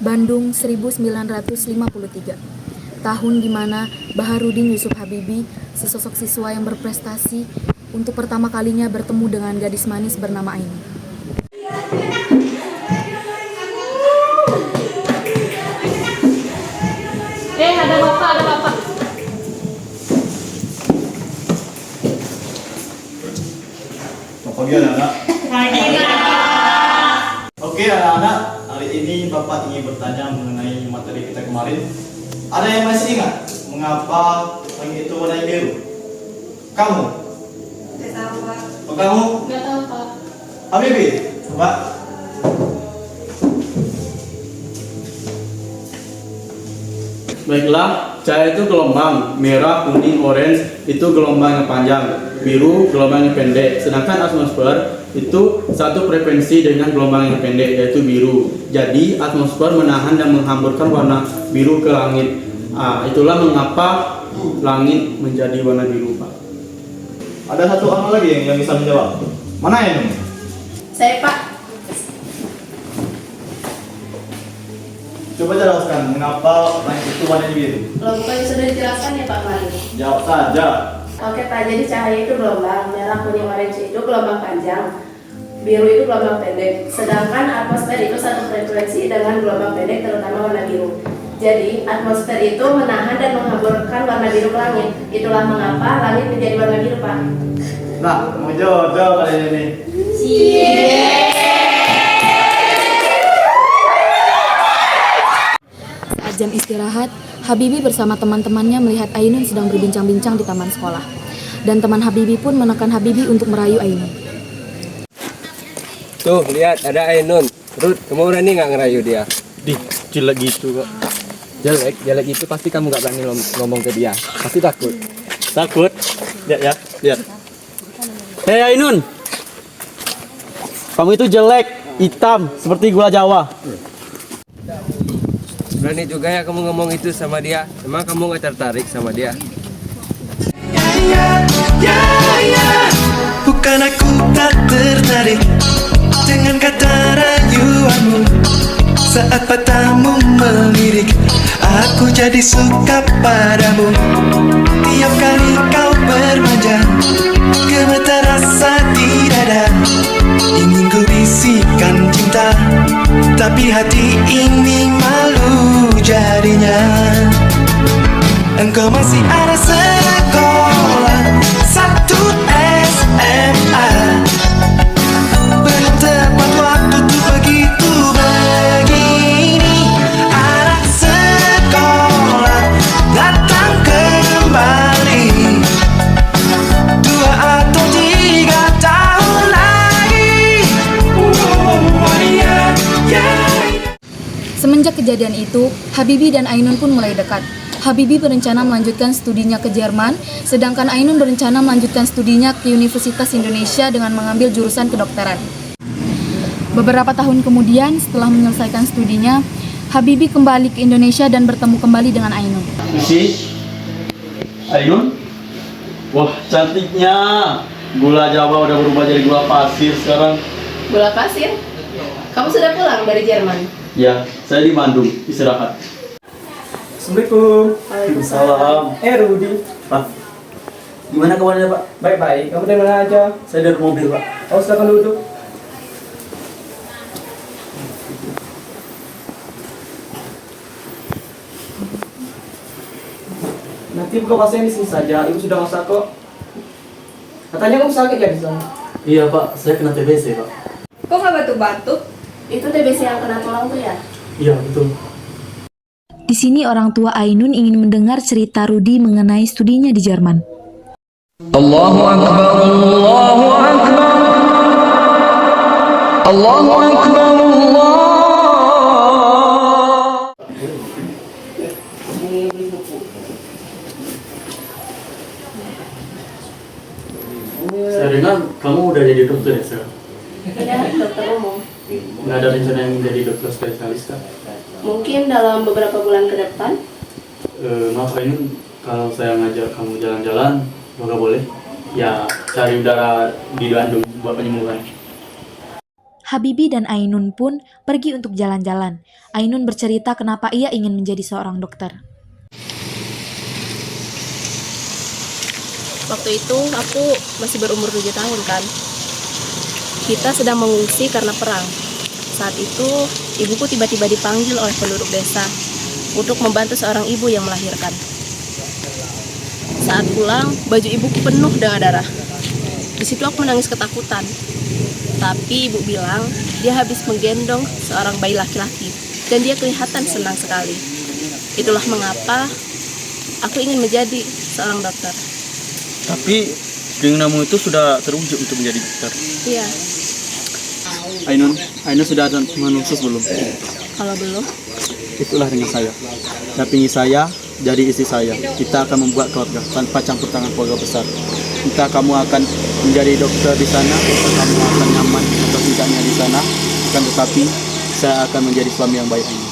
Bandung 1953. Tahun di mana Baharudin Yusuf Habibie, sesosok siswa yang berprestasi, untuk pertama kalinya bertemu dengan gadis manis bernama Ainun. Ada bapak. Selamat pagi anak-anak. Oke anak-anak, hari ini Bapak ingin bertanya mengenai materi kita kemarin. Ada yang masih ingat mengapa langit itu warna biru? Kamu? Tidak tahu, Pak. Oh, kamu? Nggak tahu, Pak. Habibie? Coba. Baiklah, cahaya itu gelombang, merah, kuning, orange itu gelombang yang panjang, biru gelombang yang pendek. Sedangkan atmosfer itu satu frekuensi dengan gelombang yang pendek, yaitu biru. Jadi atmosfer menahan dan menghamburkan warna biru ke langit. Itulah mengapa langit menjadi warna biru, Pak. Ada satu orang lagi yang bisa menjawab. Mana ini? Saya, Pak. Coba jelaskan mengapa langit itu warna biru. Kalau bukannya sudah dijelaskan ya Pak Mari. Jawab saja. Oke Pak, jadi cahaya itu gelombang, merah, kuning, orange itu gelombang panjang, biru itu gelombang pendek. Sedangkan atmosfer itu satu frekuensi dengan gelombang pendek, terutama warna biru. Jadi atmosfer itu menahan dan menghamburkan warna biru ke langit. Itulah mengapa langit menjadi warna biru, Pak. Nah, mau jodoh kali ini. Saat jam istirahat, Habibie bersama teman-temannya melihat Ainun sedang berbincang-bincang di taman sekolah. Dan teman Habibie pun menekan Habibie untuk merayu Ainun. Tuh, lihat ada Ainun. Ruth, kamu berani nggak ngerayu dia? Jelek gitu, Kak. Jelek itu pasti kamu nggak berani ngomong ke dia. Pasti takut. Takut? Lihat. Hei Ainun, kamu itu jelek, hitam, seperti gula Jawa. Berani juga ya kamu ngomong itu sama dia. Emang kamu nggak tertarik sama dia? Bukan aku tak tertarik dengan kata rayuanmu. Saat matamu melirik, aku jadi suka padamu. Tiap kali kau bermanja, gemetar rasa di dada. Ingin ku bisikan cinta, tapi hati ini malu jadinya. Engkau masih ada sekolah, satu SMA. Belum tepat waktu tuh begitu begini. Anak sekolah datang kembali 2 atau 3 tahun lagi. Semenjak kejadian itu, Habibie dan Ainun pun mulai dekat. Habibie berencana melanjutkan studinya ke Jerman, sedangkan Ainun berencana melanjutkan studinya ke Universitas Indonesia dengan mengambil jurusan kedokteran. Beberapa tahun kemudian, setelah menyelesaikan studinya, Habibie kembali ke Indonesia dan bertemu kembali dengan Ainun. Susi, Ainun, wah cantiknya. Gula Jawa udah berubah jadi gula pasir sekarang. Gula pasir? Kamu sudah pulang dari Jerman? Ya, saya di Bandung, istirahat. Assalamualaikum. Waalaikumsalam. Rudi. Pak, gimana kabarnya Pak? Baik-baik. Kamu dari mana aja? Saya dari mobil Pak. Oh, silakan duduk. Nanti buka pasien di sini saja. Ibu sudah masak kok. Katanya kamu sakit ya di sana? Iya Pak, saya kena TBC Pak. Kok nggak batuk-batuk? Itu TBC yang kena tulang tuh ya? Iya betul. Di sini orang tua Ainun ingin mendengar cerita Rudi mengenai studinya di Jerman. Allahu Akbar, Allahu Akbar, Allahu Akbar, Allah. Saya dengar kamu udah jadi dokter ya sekarang? Iya, dokter umum. Nggak ada rencana yang jadi dokter spesialis kan? Mungkin dalam beberapa bulan ke depan. Maaf Ainun, kalau saya ngajak kamu jalan-jalan, nggak boleh? Ya cari udara di Bandung buat penyembuhan. Habibie dan Ainun pun pergi untuk jalan-jalan. Ainun bercerita kenapa ia ingin menjadi seorang dokter. Waktu itu aku masih berumur 7 tahun kan. Kita sedang mengungsi karena perang. Saat itu ibuku tiba-tiba dipanggil oleh penduduk desa untuk membantu seorang ibu yang melahirkan. Saat pulang, baju ibuku penuh dengan darah. Di situ aku menangis ketakutan. Tapi ibu bilang dia habis menggendong seorang bayi laki-laki dan dia kelihatan senang sekali. Itulah mengapa aku ingin menjadi seorang dokter. Tapi keinginanmu itu sudah terwujud untuk menjadi dokter. Iya, Ainun sudah ada teman khusus belum? kalau belum, Itulah dengan saya. Dampingi saya, jadi istri saya. Kita akan membuat keluarga tanpa campur tangan keluarga besar. Entah kamu akan menjadi dokter di sana, entah kamu akan nyaman atau tidaknya di sana, akan tetapi saya akan menjadi suami yang baik ini.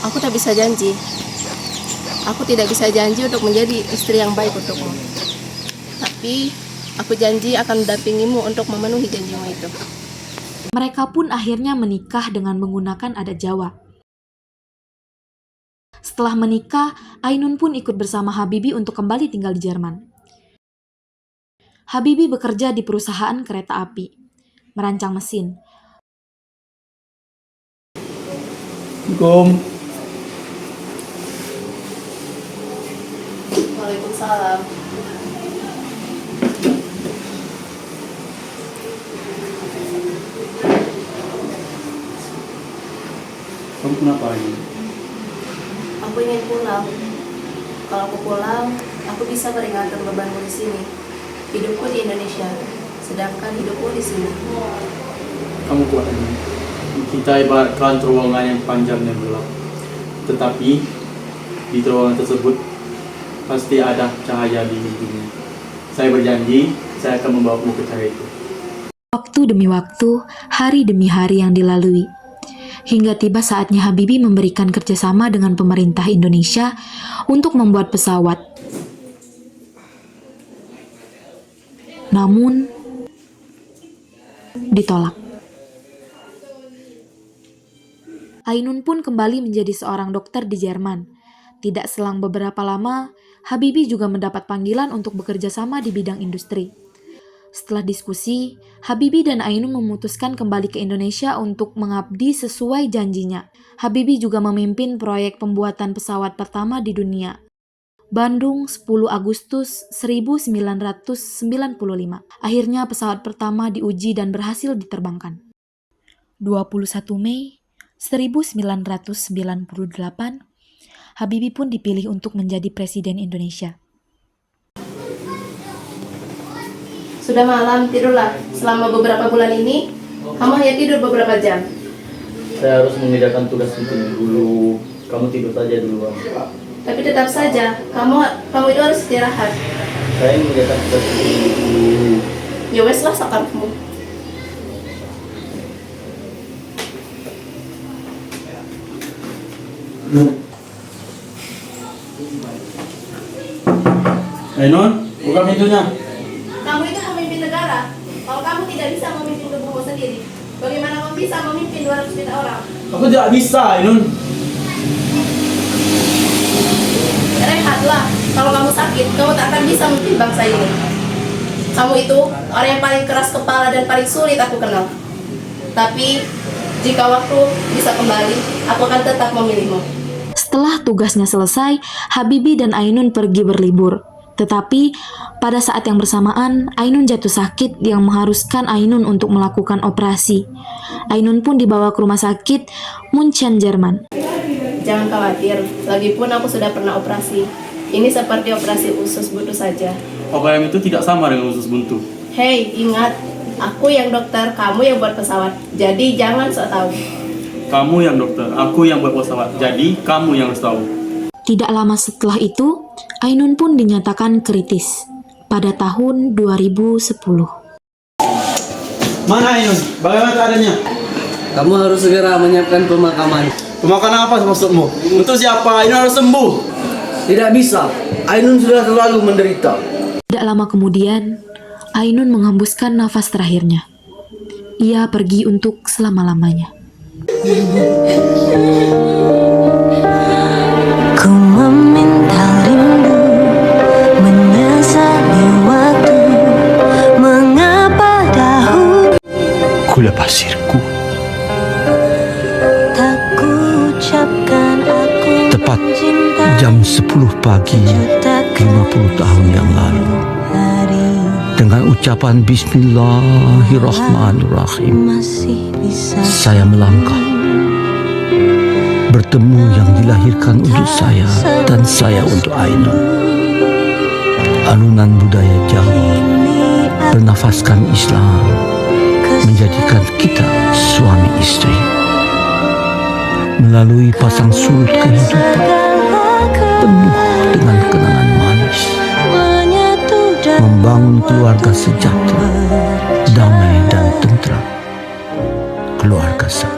aku tak bisa janji. Aku tidak bisa janji untuk menjadi istri yang baik untukmu. Tapi aku janji akan mendampingimu untuk memenuhi janjimu itu. Mereka pun akhirnya menikah dengan menggunakan adat Jawa. Setelah menikah, Ainun pun ikut bersama Habibie untuk kembali tinggal di Jerman. Habibie bekerja di perusahaan kereta api, merancang mesin. Assalamualaikum. Waalaikumsalam. Kamu kenapa ini? Aku ingin pulang. Kalau aku pulang, aku bisa meringankan bebanku di sini. Hidupku di Indonesia, sedangkan hidupku di sini. Kamu kuat ini. Kita ibaratkan terowongan yang panjang dan gelap. Tetapi di terowongan tersebut pasti ada cahaya di ujungnya. Saya berjanji, saya akan membawamu ke cahaya itu. Waktu demi waktu, hari demi hari yang dilalui. Hingga tiba saatnya Habibie memberikan kerjasama dengan pemerintah Indonesia untuk membuat pesawat. Namun, ditolak. Ainun pun kembali menjadi seorang dokter di Jerman. Tidak selang beberapa lama, Habibie juga mendapat panggilan untuk bekerja sama di bidang industri. Setelah diskusi, Habibie dan Ainun memutuskan kembali ke Indonesia untuk mengabdi sesuai janjinya. Habibie juga memimpin proyek pembuatan pesawat pertama di dunia. Bandung, 10 Agustus 1995. Akhirnya pesawat pertama diuji dan berhasil diterbangkan. 21 Mei 1998, Habibie pun dipilih untuk menjadi Presiden Indonesia. Sudah malam, tidurlah. Selama beberapa bulan ini, kamu hanya tidur beberapa jam. Saya harus mengerjakan tugas penting dulu. Kamu tidur saja dulu. Tapi tetap saja, kamu itu harus istirahat. Saya mengerjakan tugas penting dulu. Ya wes lah sakarmu. Ainun, buka pintunya. Kamu itu pemimpin negara. Kalau kamu tidak bisa memimpin tubuhmu sendiri, bagaimana kamu bisa memimpin 200 juta orang? Aku tidak bisa, Ainun. Rehatlah. Kalau kamu sakit, kamu tak akan bisa memimpin bangsa ini. Kamu itu orang yang paling keras kepala dan paling sulit aku kenal. Tapi jika waktu bisa kembali, aku akan tetap memilihmu. Setelah tugasnya selesai, Habibie dan Ainun pergi berlibur. Tetapi pada saat yang bersamaan, Ainun jatuh sakit yang mengharuskan Ainun untuk melakukan operasi. Ainun pun dibawa ke rumah sakit Munchen, Jerman. Jangan khawatir, lagipun aku sudah pernah operasi. Ini seperti operasi usus buntu saja. OPM itu tidak sama dengan usus buntu. Hei, ingat, aku yang dokter, kamu yang buat pesawat. Jadi jangan sok tahu. Kamu yang dokter, aku yang buat pesawat. Jadi kamu yang harus tahu. Tidak lama setelah itu, Ainun pun dinyatakan kritis pada tahun 2010. Mana Ainun? Bagaimana keadaannya? Kamu harus segera menyiapkan pemakaman. Pemakaman apa maksudmu? Untuk siapa? Ainun harus sembuh. Tidak bisa. Ainun sudah terlalu menderita. Tidak lama kemudian, Ainun menghembuskan nafas terakhirnya. ia pergi untuk selama-lamanya. Ku meminta rindu, menyesali waktu, mengapa dahulu Gula pasirku. tak ku ucapkan aku Tepat mencinta jam 10 pagi 50 tahun yang lalu, dengan ucapan Bismillahirrahmanirrahim, masih bisa saya melangkah bertemu yang dilahirkan untuk saya dan saya untuk Ainun. Alunan budaya Jawa bernafaskan Islam, menjadikan kita suami istri. Melalui pasang surut kehidupan penuh dengan kenangan manis, membangun keluarga sejahtera, damai dan tentram, keluarga saya.